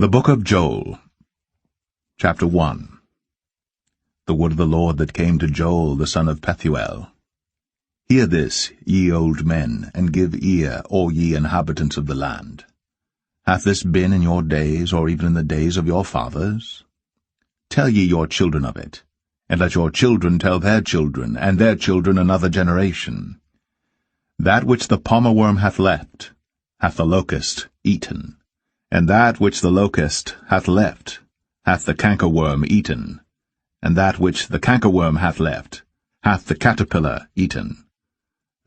The Book of Joel, Chapter 1. The word of the Lord that came to Joel the son of Pethuel. Hear this, ye old men, and give ear, all ye inhabitants of the land. Hath this been in your days, or even in the days of your fathers? Tell ye your children of it, and let your children tell their children, and their children another generation. That which the palmerworm hath left, hath the locust eaten. And that which the locust hath left, hath the cankerworm eaten. And that which the cankerworm hath left, hath the caterpillar eaten.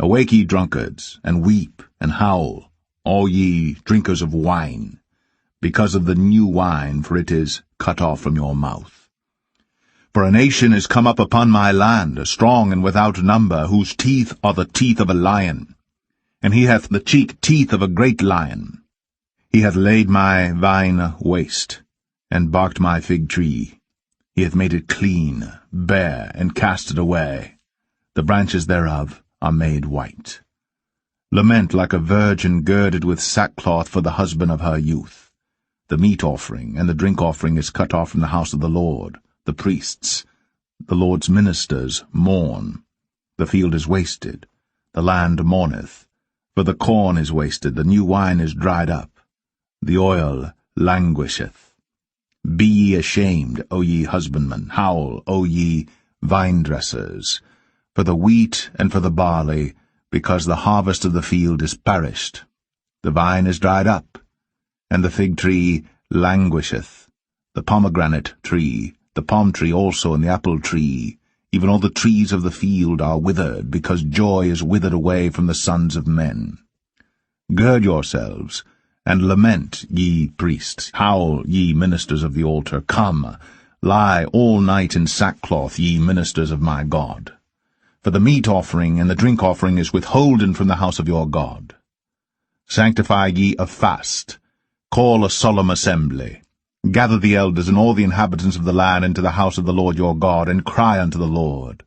Awake, ye drunkards, and weep, and howl, all ye drinkers of wine, because of the new wine, for it is cut off from your mouth. For a nation is come up upon my land, strong and without number, whose teeth are the teeth of a lion, and he hath the cheek teeth of a great lion. He hath laid my vine waste, and barked my fig tree. He hath made it clean, bare, and cast it away. The branches thereof are made white. Lament like a virgin girded with sackcloth for the husband of her youth. The meat offering and the drink offering is cut off from the house of the Lord. The priests, the Lord's ministers, mourn. The field is wasted, the land mourneth. For the corn is wasted, the new wine is dried up. The oil languisheth. Be ye ashamed, O ye husbandmen, howl, O ye vine-dressers, for the wheat and for the barley, because the harvest of the field is perished. The vine is dried up, and the fig tree languisheth, the pomegranate tree, the palm tree also, and the apple tree, even all the trees of the field are withered, because joy is withered away from the sons of men. Gird yourselves, and lament, ye priests, howl, ye ministers of the altar. Come, lie all night in sackcloth, ye ministers of my God. For the meat offering and the drink offering is withholden from the house of your God. Sanctify ye a fast, call a solemn assembly. Gather the elders and all the inhabitants of the land into the house of the Lord your God, and cry unto the Lord.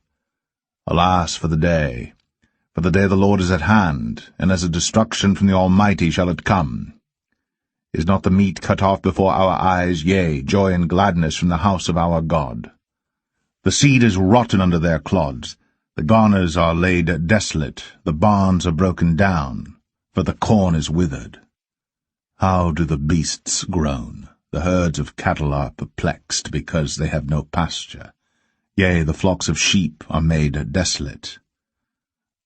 Alas for the day of the Lord is at hand, and as a destruction from the Almighty shall it come. Is not the meat cut off before our eyes, yea, joy and gladness from the house of our God? The seed is rotten under their clods, the garners are laid desolate, the barns are broken down, for the corn is withered. How do the beasts groan? The herds of cattle are perplexed, because they have no pasture. Yea, the flocks of sheep are made desolate.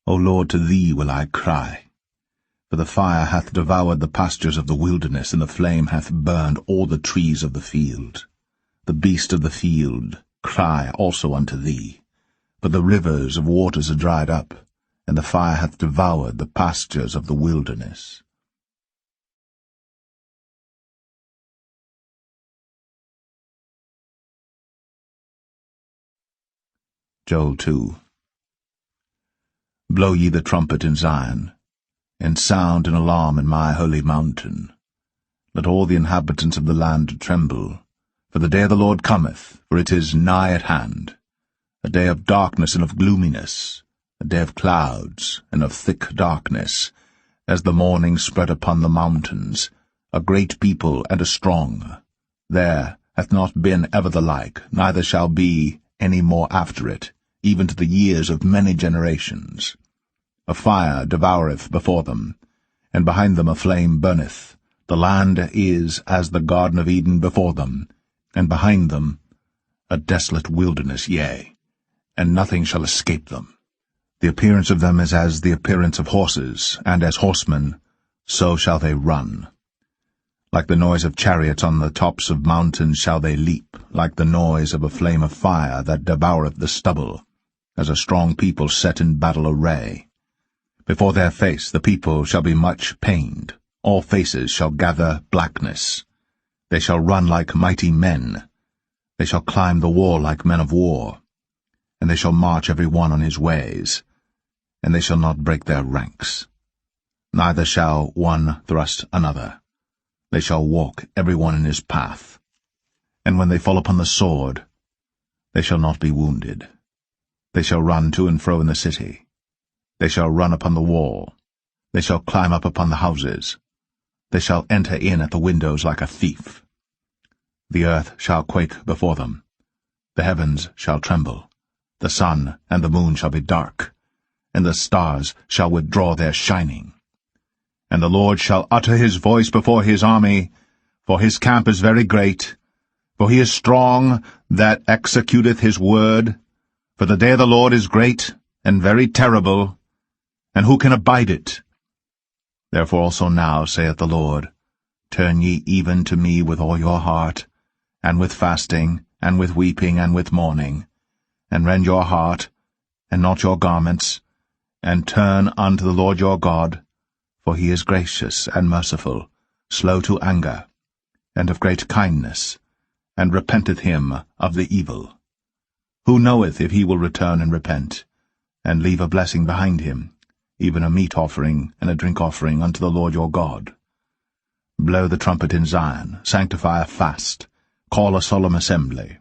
O Lord, to thee will I cry. For the fire hath devoured the pastures of the wilderness, and the flame hath burned all the trees of the field. The beasts of the field cry also unto thee. For the rivers of waters are dried up, and the fire hath devoured the pastures of the wilderness. Joel 2. Blow ye the trumpet in Zion, and sound an alarm in my holy mountain. Let all the inhabitants of the land tremble, for the day of the Lord cometh, for it is nigh at hand, a day of darkness and of gloominess, a day of clouds and of thick darkness, as the morning spread upon the mountains, a great people and a strong. There hath not been ever the like, neither shall be any more after it, even to the years of many generations. A fire devoureth before them, and behind them a flame burneth. The land is as the Garden of Eden before them, and behind them a desolate wilderness, yea, and nothing shall escape them. The appearance of them is as the appearance of horses, and as horsemen, so shall they run. Like the noise of chariots on the tops of mountains shall they leap, like the noise of a flame of fire that devoureth the stubble, as a strong people set in battle array. Before their face the people shall be much pained, all faces shall gather blackness. They shall run like mighty men, they shall climb the wall like men of war, and they shall march every one on his ways, and they shall not break their ranks. Neither shall one thrust another. They shall walk every one in his path. And when they fall upon the sword, they shall not be wounded. They shall run to and fro in the city. They shall run upon the wall. They shall climb up upon the houses. They shall enter in at the windows like a thief. The earth shall quake before them. The heavens shall tremble. The sun and the moon shall be dark, and the stars shall withdraw their shining. And the Lord shall utter his voice before his army, for his camp is very great, for he is strong that executeth his word. For the day of the Lord is great and very terrible, and who can abide it? Therefore also now, saith the Lord, turn ye even to me with all your heart, and with fasting, and with weeping, and with mourning, and rend your heart, and not your garments, and turn unto the Lord your God, for he is gracious and merciful, slow to anger, and of great kindness, and repenteth him of the evil. Who knoweth if he will return and repent, and leave a blessing behind him, even a meat offering and a drink offering unto the Lord your God? Blow the trumpet in Zion, sanctify a fast, call a solemn assembly.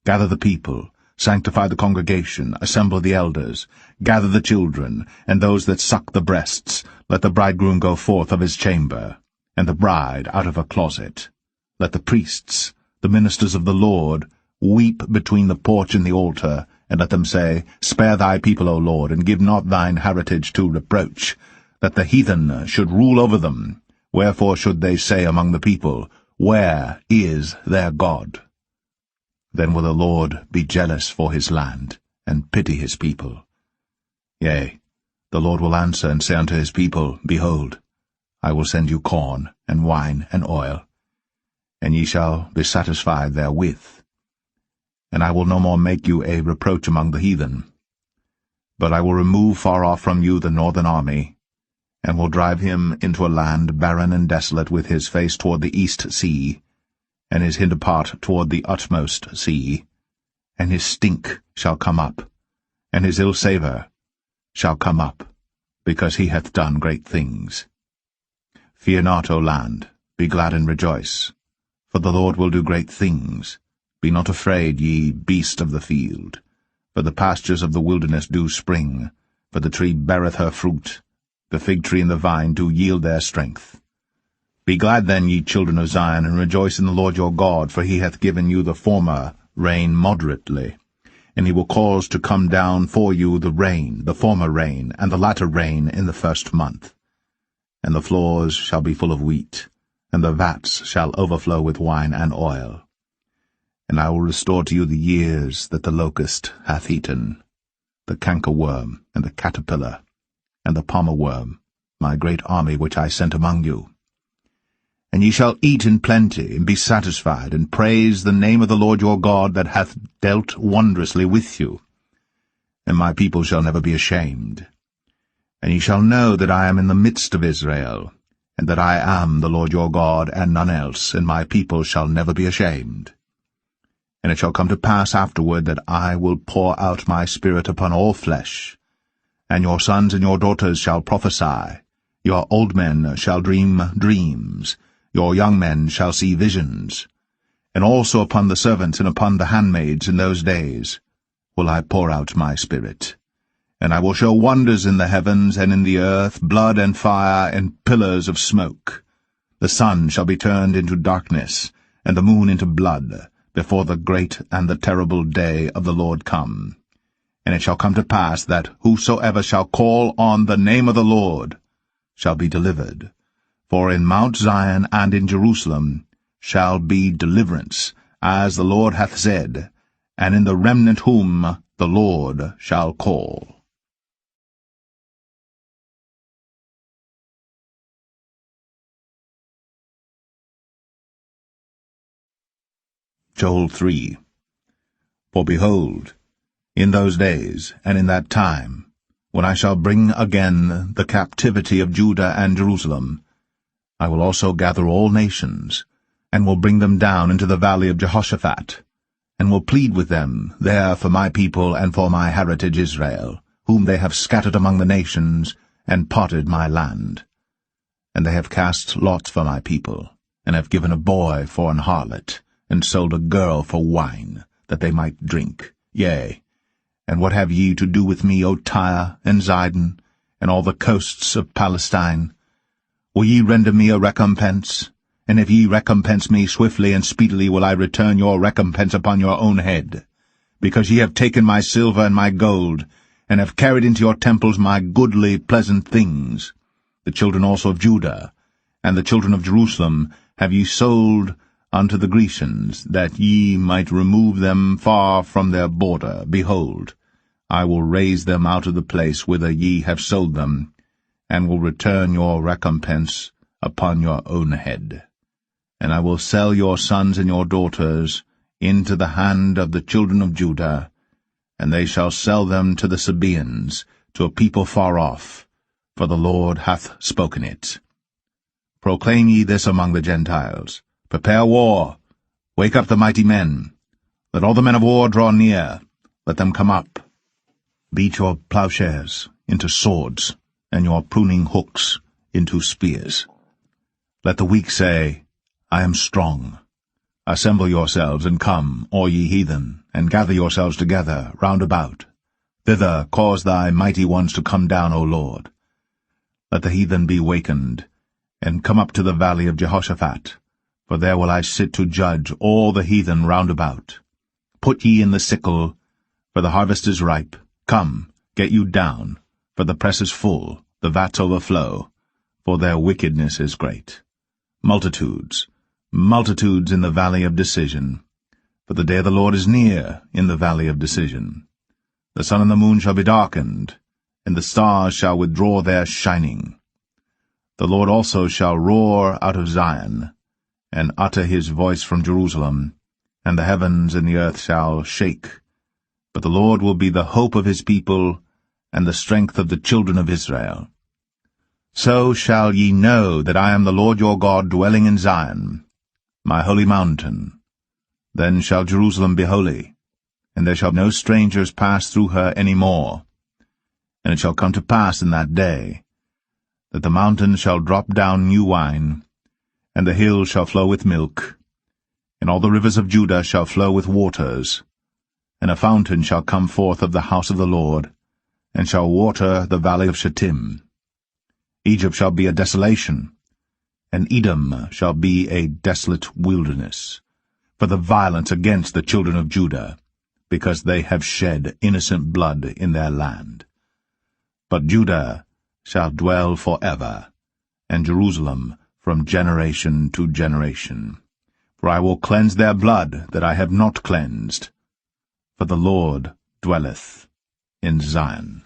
Gather the people, sanctify the congregation, assemble the elders, gather the children, and those that suck the breasts. Let the bridegroom go forth of his chamber, and the bride out of her closet. Let the priests, the ministers of the Lord, weep between the porch and the altar, and let them say, Spare thy people, O Lord, and give not thine heritage to reproach, that the heathen should rule over them. Wherefore should they say among the people, Where is their God? Then will the Lord be jealous for his land, and pity his people. Yea, the Lord will answer and say unto his people, Behold, I will send you corn, and wine, and oil, and ye shall be satisfied therewith. And I will no more make you a reproach among the heathen. But I will remove far off from you the northern army, and will drive him into a land barren and desolate, with his face toward the east sea, and his hinder part toward the utmost sea. And his stink shall come up, and his ill savour shall come up, because he hath done great things. Fear not, O land, be glad and rejoice, for the Lord will do great things. Be not afraid, ye beast of the field, for the pastures of the wilderness do spring, for the tree beareth her fruit, the fig tree and the vine do yield their strength. Be glad then, ye children of Zion, and rejoice in the Lord your God, for he hath given you the former rain moderately, and he will cause to come down for you the rain, the former rain, and the latter rain in the first month. And the floors shall be full of wheat, and the vats shall overflow with wine and oil. And I will restore to you the years that the locust hath eaten, the cankerworm, and the caterpillar, and the palmer worm, my great army which I sent among you. And ye shall eat in plenty, and be satisfied, and praise the name of the Lord your God, that hath dealt wondrously with you. And my people shall never be ashamed. And ye shall know that I am in the midst of Israel, and that I am the Lord your God, and none else, and my people shall never be ashamed. And it shall come to pass afterward that I will pour out my Spirit upon all flesh, and your sons and your daughters shall prophesy, your old men shall dream dreams, your young men shall see visions. And also upon the servants and upon the handmaids in those days will I pour out my Spirit. And I will show wonders in the heavens and in the earth, blood and fire and pillars of smoke. The sun shall be turned into darkness, and the moon into blood, before the great and the terrible day of the Lord come. And it shall come to pass that whosoever shall call on the name of the Lord shall be delivered. For in Mount Zion and in Jerusalem shall be deliverance, as the Lord hath said, and in the remnant whom the Lord shall call. Joel 3. For behold, in those days, and in that time, when I shall bring again the captivity of Judah and Jerusalem, I will also gather all nations, and will bring them down into the valley of Jehoshaphat, and will plead with them there for my people and for my heritage Israel, whom they have scattered among the nations, and parted my land. And they have cast lots for my people, and have given a boy for an harlot, and sold a girl for wine, that they might drink. Yea, and what have ye to do with me, O Tyre and Zidon, and all the coasts of Palestine? Will ye render me a recompense, And if ye recompense me, swiftly and speedily will I return your recompense upon your own head, because ye have taken my silver and my gold, and have carried into your temples my goodly pleasant things. The children also of Judah, and the children of Jerusalem, have ye sold unto the Grecians, that ye might remove them far from their border. Behold, I will raise them out of the place whither ye have sold them, and will return your recompense upon your own head. And I will sell your sons and your daughters into the hand of the children of Judah, and they shall sell them to the Sabaeans, to a people far off, for the Lord hath spoken it. Proclaim ye this among the Gentiles. Prepare war. Wake up the mighty men. Let all the men of war draw near. Let them come up. Beat your plowshares into swords, and your pruning hooks into spears. Let the weak say, I am strong. Assemble yourselves, and come, all ye heathen, and gather yourselves together round about. Thither cause thy mighty ones to come down, O Lord. Let the heathen be wakened, and come up to the valley of Jehoshaphat, for there will I sit to judge all the heathen round about. Put ye in the sickle, for the harvest is ripe. Come, get you down, for the press is full, the vats overflow, for their wickedness is great. Multitudes, multitudes in the valley of decision, for the day of the Lord is near in the valley of decision. The sun and the moon shall be darkened, and the stars shall withdraw their shining. The Lord also shall roar out of Zion, and utter his voice from Jerusalem, and the heavens and the earth shall shake. But the Lord will be the hope of his people, and the strength of the children of Israel. So shall ye know that I am the Lord your God, dwelling in Zion, my holy mountain. Then shall Jerusalem be holy, and there shall no strangers pass through her any more. And it shall come to pass in that day, that the mountains shall drop down new wine, and the hills shall flow with milk, and all the rivers of Judah shall flow with waters, and a fountain shall come forth of the house of the Lord, and shall water the valley of Shittim. Egypt shall be a desolation, and Edom shall be a desolate wilderness, for the violence against the children of Judah, because they have shed innocent blood in their land. But Judah shall dwell forever, and Jerusalem from generation to generation. For I will cleanse their blood that I have not cleansed, for the Lord dwelleth in Zion.